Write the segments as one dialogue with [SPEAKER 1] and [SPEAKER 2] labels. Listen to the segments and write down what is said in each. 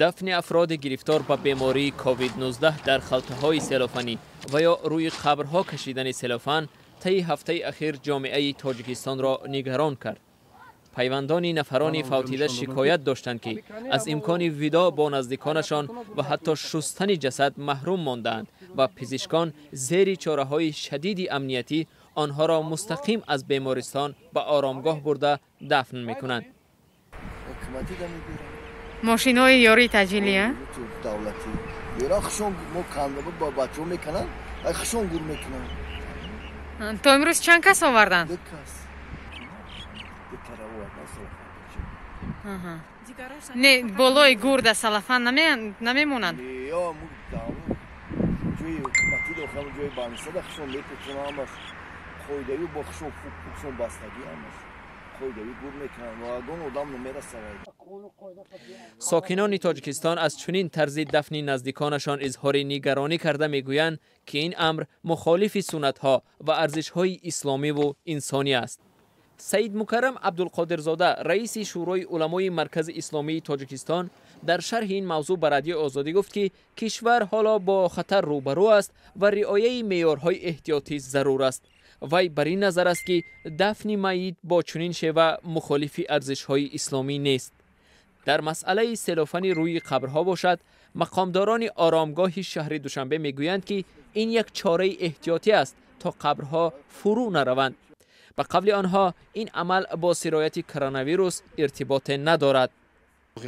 [SPEAKER 1] دفن افراد گرفتار به بیماری کووید 19 در خلطه‌های سلوفانی و یا روی قبرها کشیدن سلوفان طی هفته اخیر جامعه تاجیکستان را نگران کرد. پیوندان نفران فوتیده شکایت داشتند که از امکان وداع با نزدیکانشان و حتی شستن جسد محروم ماندند و پزشکان زیر چاره‌های شدید امنیتی آنها را مستقیم از بیمارستان به آرامگاه برده دفن می‌کنند.
[SPEAKER 2] ماشین‌های یاری تجلیه؟
[SPEAKER 3] دولتی. یارا خشون مکانده با بچه‌ها میکنن، خشون گور میکنن.
[SPEAKER 2] تا امروز چند کس آوردن؟
[SPEAKER 3] 2 کس.
[SPEAKER 2] نه بالای گور در سلفان نمیمونند.
[SPEAKER 3] یا مو داو. جوی حکومتی داخل جوی بانسه دا خشون میکنن همش. خویدایی با خشون بستگی همش. خویدایی گور میکنن و اگون آدم نمیرسه.
[SPEAKER 1] ساکنان تاجیکستان از چنین طرز دفن نزدیکانشان اظهار نگرانی کرده میگویند که این امر مخالف سنت‌ها و ارزش‌های اسلامی و انسانی است. سید مکرم عبدالقادرزاده رئیس شورای علمای مرکز اسلامی تاجیکستان در شرح این موضوع به رادیو آزادی گفت که کشور حالا با خطر روبرو است و رعایت معیارهای احتیاطی ضرور است. وی بر این نظر است که دفن میت با چنین شیوه مخالف ارزش‌های اسلامی نیست. در مسئله سلوفان روی قبرها باشد، مقامداران آرامگاه شهر دوشنبه میگویند که این یک چاره احتیاطی است تا قبرها فرو نروند. به قول آنها این عمل با سرایت کرونا ویروس ارتباط ندارد.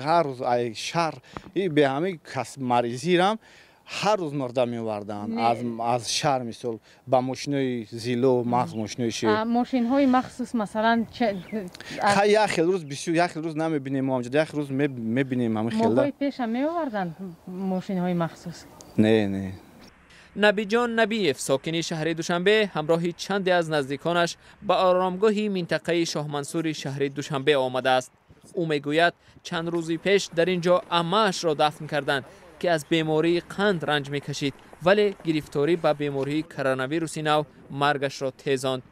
[SPEAKER 4] هر روز شهر به همه کس مریضی رم هر روز مرده میوردن از شهر مثل با ماشینای زیلو مغز ماشینای شیر
[SPEAKER 2] ماشین‌های مخصوص مثلا
[SPEAKER 4] یک خیل روز یک خیل روز نمیبینیم اونجا یک روز میبینیم همه خیلی
[SPEAKER 2] ماهای پیش هم میوردن ماشین‌های مخصوص.
[SPEAKER 4] نه
[SPEAKER 1] نبی جان نبیف ساکن شهر دوشنبه همراه چند از نزدیکانش به آرامگاه منطقه شاه منصور شهر دوشنبه آمده است. او میگوید چند روزی پیش در اینجا عمه‌اش را دفن کردند که از بیماری قند رنج میکشید ولی گرفتاری به بیماری کرونا ویروس نو مرگش را تیزاند.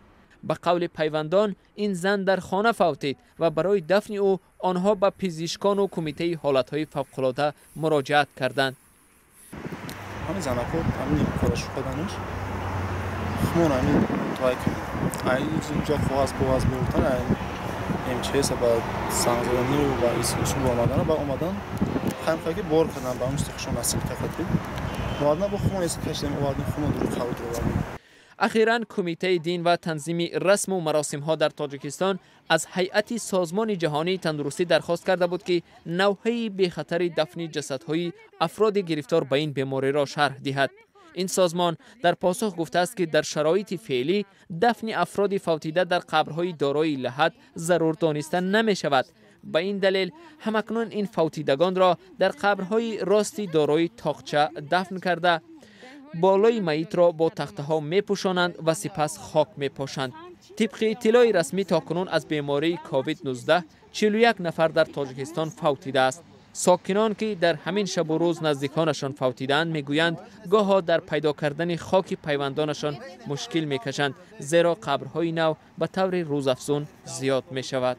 [SPEAKER 1] به قول پیوندان این زن در خانه فوتید و برای دفن او آنها به پزشکان و کمیته حالتهای فوق‌العاده مراجعت کردند.
[SPEAKER 5] همین زن اکو همین کارش خودنش خمون همین تایک اینجا خواهد بورتن این چه سبب سانزرانی و با ایسوشون آمدن و اومدن خیلی که بار کردن با مستخشون اصل تخطی وادنا با خمون است کشیدن وادنا خمون رو خاود رو
[SPEAKER 1] اخیراً کمیته دین و تنظیم رسم و مراسم ها در تاجیکستان از هیئت سازمان جهانی تندرستی درخواست کرده بود که نوعی به خطر دفن جسدهای افراد گرفتار به این بیماری را شرح دهد. این سازمان در پاسخ گفته است که در شرایط فعلی دفن افراد فوتیده در قبرهای دارای لحد ضرور دانسته نمی شود. به این دلیل همکنون این فوتیدگان را در قبرهای راستی دارای تاقچه دفن کرده بالای میت را با تخته ها می پوشانند و سپس خاک می پاشند. طبق اطلاع رسمی تاکنون از بیماری کووید 19 41 نفر در تاجیکستان فوتیده است. ساکنان که در همین شب و روز نزدیکانشان فوتیدند میگویند گاهی در پیدا کردن خاک پیوندانشان مشکل میکشند زیرا قبرهای نو به طور روزافزون زیاد می شود.